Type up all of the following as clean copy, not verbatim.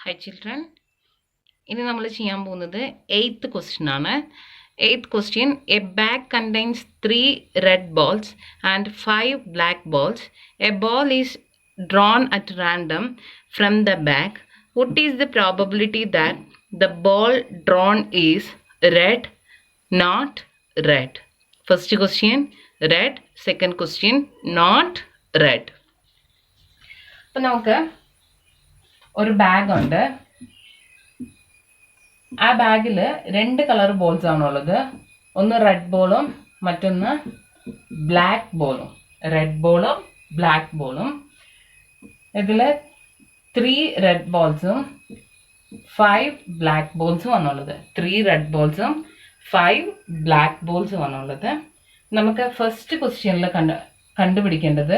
Hi children. ഇനി നമ്മൾ ചെയ്യാൻ പോകുന്നത് 8th question ആണ്. 8th question, a bag contains 3 red balls and 5 black balls. A ball is drawn at random from the bag. What is the probability that the ball drawn is red, not red? First question, red. Second question, not red. അപ്പോൾ നമുക്ക് ഒരു bag ഉണ്ട്. ആ ബാഗിൽ 2 colour balls ആണുള്ളത്. ഒന്ന് red ബോളും മറ്റൊന്ന് ബ്ലാക്ക് ബോളും. റെഡ് ബോളും ബ്ലാക്ക് ബോളും. ഇതിൽ 3 റെഡ് ബോൾസും 5 ബ്ലാക്ക് ബോൾസും ആണുള്ളത്. 3 റെഡ് ബോൾസും 5 ബ്ലാക്ക് ബോൾസും ആണുള്ളത്. നമുക്ക് ഫസ്റ്റ് ക്വസ്റ്റ്യനിൽ കണ്ടുപിടിക്കേണ്ടത്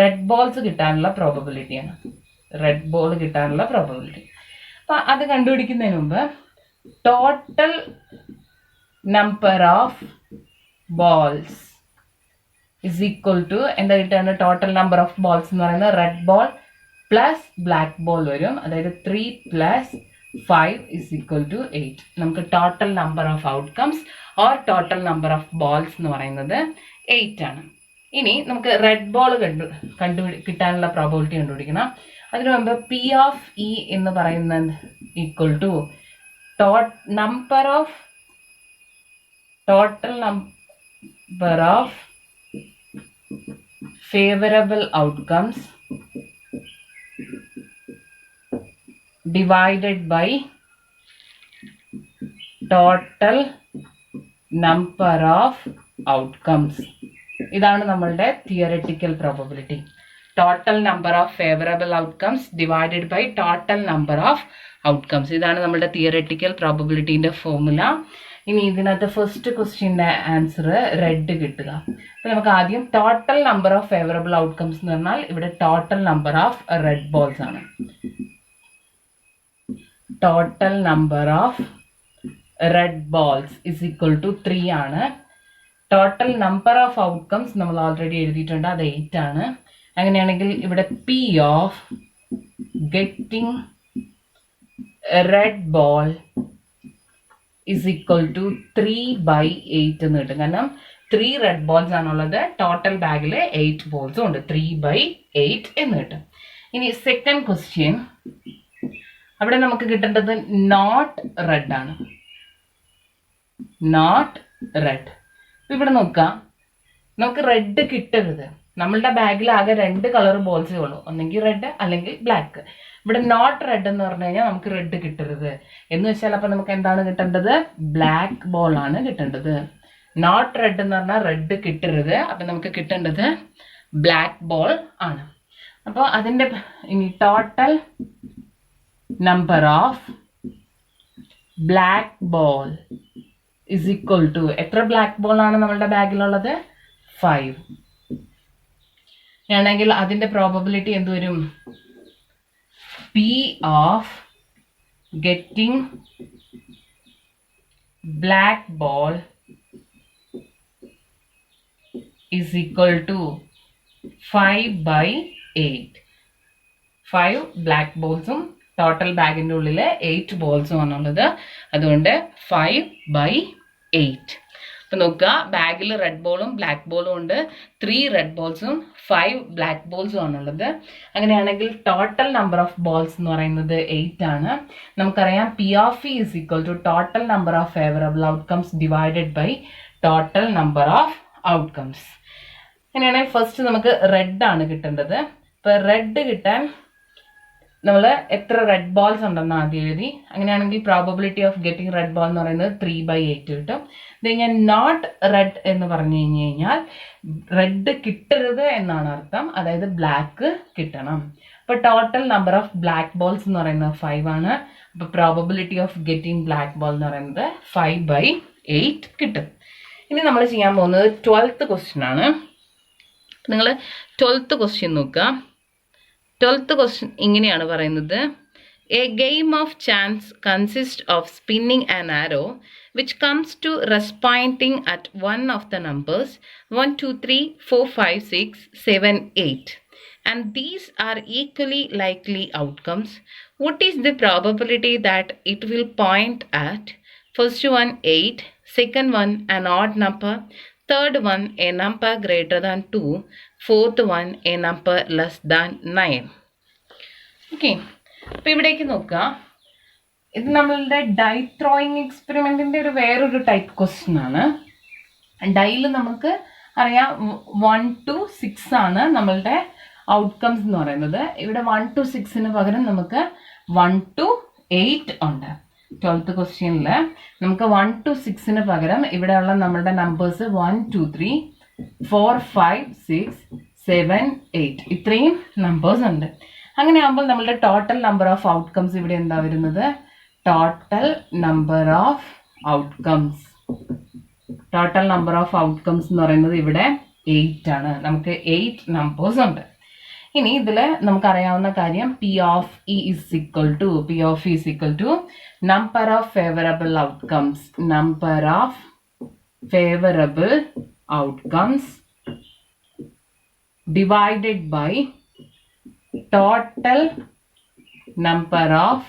റെഡ് ബോൾസ് കിട്ടാനുള്ള പ്രോബബിലിറ്റിയാണ്. റെഡ് ബോൾ കിട്ടാനുള്ള പ്രോബബിലിറ്റി. അപ്പം അത് കണ്ടുപിടിക്കുന്നതിന് മുമ്പ് total number of balls is equal to എന്താ കിട്ടുന്നത്? ടോട്ടൽ നമ്പർ ഓഫ് ബോൾസ് എന്ന് പറയുന്നത് red ball plus black ball വരും. അതായത് 3 പ്ലസ് 5 ഇസ് ഈക്വൽ ടു 8. നമുക്ക് total number of outcomes or total number of balls എന്ന് പറയുന്നത് 8 ആണ്. ഇനി നമുക്ക് റെഡ് ബോൾ കിട്ടാനുള്ള പ്രോബബിലിറ്റി കണ്ടുപിടിക്കണം. അതിനു മുമ്പ് പി ഓഫ് ഇ എന്ന് പറയുന്നത് equal to total number of favourable outcomes divided by total number of outcomes. ഇതാണ് നമ്മളുടെ theoretical probability. Total number of favourable outcomes divided by total number of outcomes. ഇതാണ് നമ്മുടെ തിയററ്റിക്കൽ പ്രോബബിലിറ്റീൻ്റെ ഫോർമുല. ഇനി ഇതിനകത്ത് first ക്വസ്റ്റ്യൻ്റെ answer red കിട്ടുക. അപ്പം നമുക്ക് ആദ്യം total number of favourable outcomes എന്ന് പറഞ്ഞാൽ ഇവിടെ total number of red balls ആണ്. Total number of red balls is equal to 3 ആണ്. ടോട്ടൽ നമ്പർ ഓഫ് ഔട്ട്കംസ് നമ്മൾ ഓൾറെഡി എഴുതിയിട്ടുണ്ട്, അത് 8 ആണ്. അങ്ങനെയാണെങ്കിൽ ഇവിടെ P of getting red ball is equal to 3/8 എന്ന് കിട്ടും. കാരണം 3 റെഡ് ബോൾസ് ആണുള്ളത്. ടോട്ടൽ ബാഗിൽ 8 ബോൾസും ഉണ്ട്. 3/8 എന്ന് കിട്ടും. ഇനി സെക്കൻഡ് ക്വസ്റ്റ്യൻ, അവിടെ നമുക്ക് കിട്ടേണ്ടത് നോട്ട് റെഡ് ആണ്. Not red. ഇവിടെ നോക്കാം, നമുക്ക് റെഡ് കിട്ടരുത്. നമ്മളുടെ ബാഗിൽ ആകെ 2 കളർ ബോൾസേ ഉള്ളൂ, ഒന്നെങ്കിൽ റെഡ് അല്ലെങ്കിൽ ബ്ലാക്ക്. ഇവിടെ നോട്ട് റെഡ് എന്ന് പറഞ്ഞു കഴിഞ്ഞാൽ നമുക്ക് റെഡ് കിട്ടരുത് എന്ന് വെച്ചാൽ അപ്പം നമുക്ക് എന്താണ് കിട്ടേണ്ടത്? ബ്ലാക്ക് ബോൾ ആണ് കിട്ടേണ്ടത്. നോട്ട് റെഡ് എന്ന് പറഞ്ഞാൽ റെഡ് കിട്ടരുത്, അപ്പം നമുക്ക് കിട്ടേണ്ടത് ബ്ലാക്ക് ബോൾ ആണ്. അപ്പോൾ അതിൻ്റെ ഇനി total number of black ball is equal to എത്ര ബ്ലാക്ക് ബോൾ ആണ് നമ്മളുടെ ബാഗിലുള്ളത്? 5 ആണെങ്കിൽ അതിന്റെ പ്രോബബിലിറ്റി എന്ത് വരും? P of getting black ball is equal to 5/8. 5 black ബോൾസും ടോട്ടൽ ബാഗിൻ്റെ ഉള്ളിൽ 8 ബോൾസും ആണുള്ളത്. അതുകൊണ്ട് 5/8. അപ്പം നോക്കുക, ബാഗിൽ റെഡ് ബോളും ബ്ലാക്ക് ബോളും ഉണ്ട്. 3 റെഡ് ബോൾസും 5 ബ്ലാക്ക് ബോൾസും ആണുള്ളത്. അങ്ങനെയാണെങ്കിൽ ടോട്ടൽ നമ്പർ ഓഫ് ബോൾസ് എന്ന് പറയുന്നത് 8 ആണ്. നമുക്കറിയാം P of E is equal to total number of favourable outcomes divided by total number of outcomes. അങ്ങനെയാണെങ്കിൽ ഫസ്റ്റ് നമുക്ക് റെഡ് ആണ് കിട്ടേണ്ടത്. ഇപ്പം റെഡ് കിട്ടാൻ നമ്മൾ എത്ര റെഡ് ബോൾസ് ഉണ്ടെന്ന് ആദ്യം എഴുതി. അങ്ങനെയാണെങ്കിൽ probability of getting red ball എന്ന് പറയുന്നത് 3/8 കിട്ടും. ഇത് കഴിഞ്ഞാൽ നോട്ട് റെഡ് എന്ന് പറഞ്ഞു കഴിഞ്ഞാൽ റെഡ് കിട്ടരുത് എന്നാണ് അർത്ഥം, അതായത് ബ്ലാക്ക് കിട്ടണം. അപ്പോൾ total number of black balls എന്ന് പറയുന്നത് 5 ആണ്. അപ്പോൾ probability of getting black ball എന്ന് പറയുന്നത് 5/8 കിട്ടും. ഇനി നമ്മൾ ചെയ്യാൻ പോകുന്നത് 12th ക്വസ്റ്റ്യൻ ആണ്. നിങ്ങൾ 12th ക്വസ്റ്റ്യൻ നോക്കുക. 12th ക്വസ്റ്റ്യൻ ഇങ്ങനെയാണ് പറയുന്നത്. A game of chance consist of spinning an arrow which comes to rest pointing at one of the numbers 1, 2, 3, 4, 5, 6, 7, 8. and these are equally likely outcomes, what is the probability that it will point at? First one 8, second one an odd number, third one a number greater than 2, fourth one a number less than 9. Okay, അപ്പോൾ ഇവിടേക്ക് നോക്കുക. ഇത് നമ്മളുടെ dye throwing എക്സ്പെരിമെൻറ്റിൻ്റെ വേറൊരു type question ആണ്. ഡൈയിൽ നമുക്ക് അറിയാം 1 to 6 ആണ് നമ്മളുടെ ഔട്ട്കംസ് എന്ന് പറയുന്നത്. ഇവിടെ 1 to 6 പകരം നമുക്ക് 1 to 8 ഉണ്ട്. 12th ക്വസ്റ്റ്യനിൽ നമുക്ക് 1 to 6 പകരം ഇവിടെയുള്ള നമ്മളുടെ നമ്പേഴ്സ് 1 2 3 4 5 6 7 8 ഇത്രയും നമ്പേഴ്സ് ഉണ്ട്. അങ്ങനെ ആകുമ്പോൾ നമ്മളുടെ ടോട്ടൽ നമ്പർ ഓഫ് ഔട്ട്കംസ് ഇവിടെ എന്താ വരുന്നത്? ടോട്ടൽ നമ്പർ ഓഫ് ഔട്ട്കംസ് എന്ന് പറയുന്നത് ഇവിടെ 8 ആണ്. നമുക്ക് 8 നമ്പേഴ്സ് ഉണ്ട്. ഇനി ഇതിൽ നമുക്കറിയാവുന്ന കാര്യം P of E is equal to number of favorable outcomes divided by total number of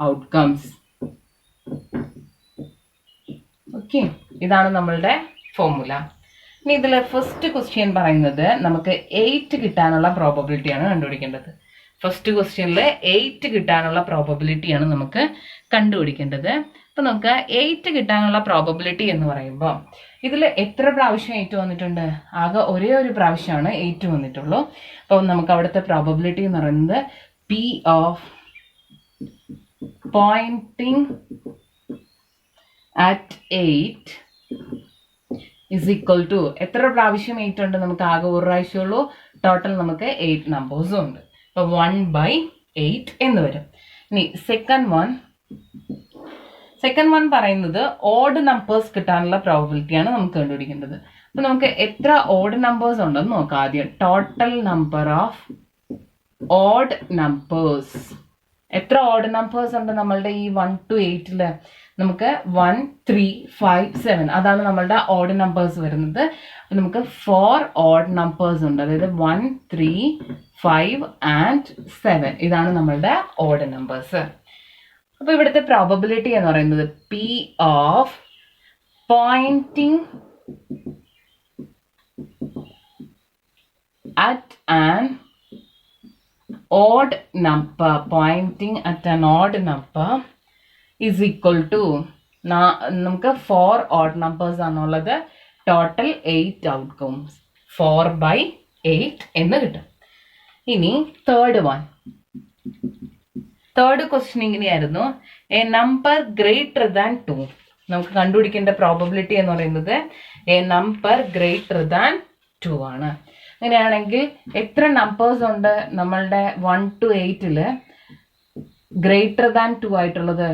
outcomes. Okay, ഇതാണ് നമ്മളുടെ ഫോർമുല. ഇനി ഇതിൽ ഫസ്റ്റ് ക്വസ്റ്റ്യൻ പറയുന്നത് നമുക്ക് 8 കിട്ടാനുള്ള പ്രോബബിലിറ്റിയാണ് കണ്ടുപിടിക്കേണ്ടത്. ഫസ്റ്റ് ക്വസ്റ്റ്യനിൽ 8 കിട്ടാനുള്ള പ്രോബബിലിറ്റിയാണ് നമുക്ക് കണ്ടുപിടിക്കേണ്ടത്. അപ്പോൾ നമുക്ക് 8 കിട്ടാനുള്ള പ്രോബബിലിറ്റി എന്ന് പറയുമ്പോൾ ഇതിൽ എത്ര പ്രാവശ്യം 8 വന്നിട്ടുണ്ട്? ആകെ ഒരേ ഒരു പ്രാവശ്യമാണ് 8 വന്നിട്ടുള്ളൂ. അപ്പോൾ നമുക്ക് അവിടുത്തെ പ്രോബബിലിറ്റി എന്ന് പറയുന്നത് P of pointing at 8 is equal to എത്ര പ്രാവശ്യം 8 ഉണ്ട്? നമുക്ക് ആകെ ഒരു പ്രാവശ്യമുള്ളൂ. ടോട്ടൽ നമുക്ക് 8 നമ്പേഴ്സും ഉണ്ട്. അപ്പോൾ 1/8 എന്ന് വരും. ഇനി സെക്കൻഡ് വൺ പറയുന്നത് ഓഡ് നമ്പേഴ്സ് കിട്ടാനുള്ള പ്രോബബിലിറ്റിയാണ് നമുക്ക് കണ്ടുപിടിക്കേണ്ടത്. അപ്പോൾ നമുക്ക് എത്ര ഓഡ് നമ്പേഴ്സ് ഉണ്ടെന്ന് നോക്കാം ആദ്യം. Total number of odd numbers. എത്ര ഓഡ് നമ്പേഴ്സ് ഉണ്ട് നമ്മളുടെ ഈ 1 to 8 നമുക്ക് 1 3 5 7 അതാണ് നമ്മളുടെ ഓഡ് നമ്പേഴ്സ് വരുന്നത്. അപ്പം നമുക്ക് 4 ഓഡ് നമ്പേഴ്സ് ഉണ്ട്. അതായത് 1 3 5 and 7 ഇതാണ് നമ്മളുടെ ഓഡ് നമ്പേഴ്സ്. അപ്പോൾ ഇവിടുത്തെ പ്രോബബിലിറ്റി എന്ന് പറയുന്നത് P of pointing at an odd number is equal to നമുക്ക് 4 ഓഡ് നമ്പേഴ്സ് ആണുള്ളത്. ടോട്ടൽ 8 ഔട്ട്കംസ് 4/8 എന്ന് കിട്ടും. ഇനി തേർഡ് ക്വസ്റ്റ്യൻ ഇങ്ങനെയായിരുന്നു. A number greater than 2. നമുക്ക് കണ്ടുപിടിക്കേണ്ട പ്രോബബിലിറ്റി എന്ന് പറയുന്നത് എ നമ്പർ ഗ്രേറ്റർ ദാൻ 2 ആണ്. അങ്ങനെയാണെങ്കിൽ എത്ര നമ്പേഴ്സ് ഉണ്ട് നമ്മളുടെ 1 to 8 ഗ്രേറ്റർ ദാൻ 2 ആയിട്ടുള്ളത്?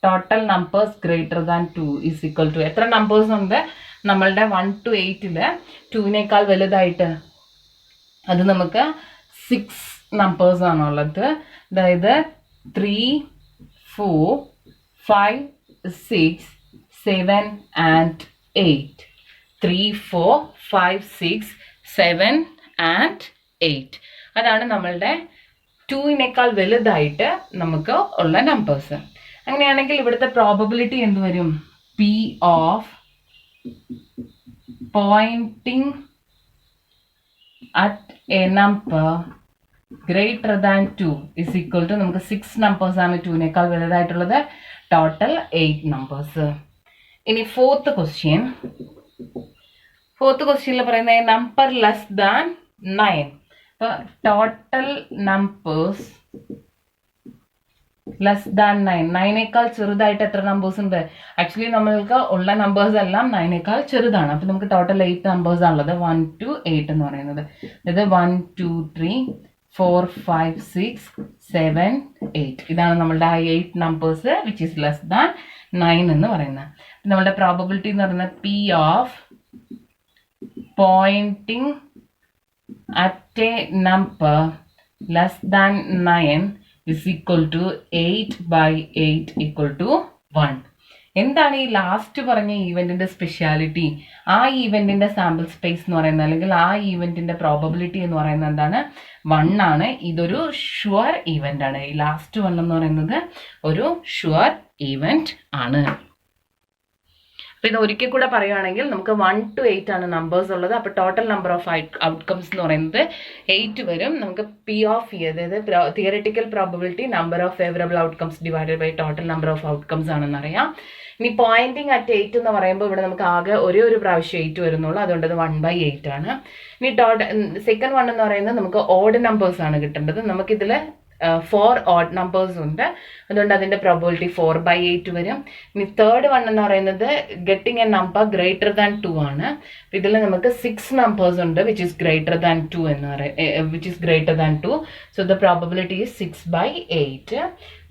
Total numbers greater than 2 is equal to എത്ര നമ്പേഴ്സ് ഉണ്ട് നമ്മളുടെ 1 to 8 2വിനേക്കാൾ വലുതായിട്ട്? അത് നമുക്ക് 6 നമ്പേഴ്സ് ആണുള്ളത്. അതായത് 3 4 5 6 7 and 8. 3 4 5 6 7 and 8 അതാണ് നമ്മളുടെ 2വിനേക്കാൾ വലുതായിട്ട് നമുക്ക് ഉള്ള നമ്പേഴ്സ്. അങ്ങനെയാണെങ്കിൽ ഇവിടുത്തെ പ്രോബബിലിറ്റി എന്ത് വരും? P of pointing at a number greater than 2 is equal to നമുക്ക് 6 നമ്പേഴ്സ് ആണ് 2വിനേക്കാൾ വലുതായിട്ടുള്ളത്. Total 8 numbers. ഇനി ഫോർത്ത് ക്വസ്റ്റ്യനിൽ പറയുന്ന നമ്പർ ലെസ് ദാൻ 9. അപ്പോൾ ടോട്ടൽ നമ്പേഴ്സ് ലെസ് ദാൻ 9നേക്കാൾ ചെറുതായിട്ട് എത്ര നമ്പേഴ്സ് ഉണ്ട്? ആക്ച്വലി നമ്മൾക്ക് ഉള്ള നമ്പേഴ്സ് എല്ലാം 9നേക്കാൾ ചെറുതാണ്. അപ്പോൾ നമുക്ക് ടോട്ടൽ 8 നമ്പേഴ്സ് ആണുള്ളത് 1 to 8 എന്ന് പറയുന്നത്. അതായത് 1 2 3 4 5 6 7 8 ഇതാണ് നമ്മളുടെ ആ 8 numbers which is less than 9 എന്ന് പറയുന്നത്. നമ്മളുടെ പ്രോബബിലിറ്റി എന്ന് പറയുന്നത് P of pointing at a number less than 9 is equal to 8/8 equal to 1. എന്താണ് ഈ ലാസ്റ്റ് പറഞ്ഞ ഈവെന്റിന്റെ സ്പെഷ്യാലിറ്റി? ആ ഈവെന്റിന്റെ സാമ്പിൾ സ്പേസ് എന്ന് പറയുന്നത് അല്ലെങ്കിൽ ആ ഈവെന്റിന്റെ പ്രോബബിലിറ്റി എന്ന് പറയുന്നത് എന്താണ്? 1 ആണ്. ഇതൊരു ഷുവർ ഈവെന്റ് ആണ്. ഈ ലാസ്റ്റ് 1 എന്ന് പറയുന്നത് ഒരു ഷുവർ ഈവെന്റ് ആണ്. അപ്പൊ ഇത് ഒരിക്കൽ കൂടെ പറയുകയാണെങ്കിൽ നമുക്ക് 1 to 8 ആണ് നമ്പേഴ്സ് ഉള്ളത്. അപ്പൊ ടോട്ടൽ നമ്പർ ഓഫ് ഔട്ട്കംസ് എന്ന് പറയുന്നത് 8 വരും. നമുക്ക് P of E, അതായത് theoretical probability number of favourable outcomes divided by total number of outcomes ആണെന്ന് അറിയാം. ഇനി പോയിന്റിങ് അറ്റ് 8 എന്ന് പറയുമ്പോൾ ഇവിടെ നമുക്ക് ആകെ ഒരു പ്രാവശ്യം 8 വരുന്നുള്ളൂ. അതുകൊണ്ട് അത് 1/8 ആണ്. ഇനി സെക്കൻഡ് 1 എന്ന് പറയുന്നത് നമുക്ക് ഓഡ് നമ്പേഴ്സ് ആണ് കിട്ടേണ്ടത്. നമുക്കിതിൽ 4 ഓഡ് നമ്പേഴ്സ് ഉണ്ട്. അതുകൊണ്ട് അതിന്റെ പ്രോബബിലിറ്റി 4/8 വരും. ഇനി തേർഡ് 1 എന്ന് പറയുന്നത് getting A number greater than 2 ആണ്. ഇതിൽ നമുക്ക് 6 നമ്പേഴ്സ് ഉണ്ട് വിച്ച് ഇസ് ഗ്രേറ്റർ ദാൻ 2 എന്ന് പറയുന്നത്. So the probability is 6/8.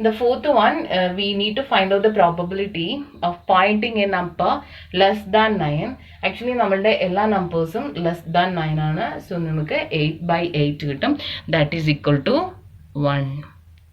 The fourth one, we need to find out the probability of pointing a number less than 9. Actually, നമ്മളുടെ എല്ലാ നമ്പേഴ്സും less than 9 ആണ്. So നമുക്ക് 8/8 കിട്ടും. That is equal to 1.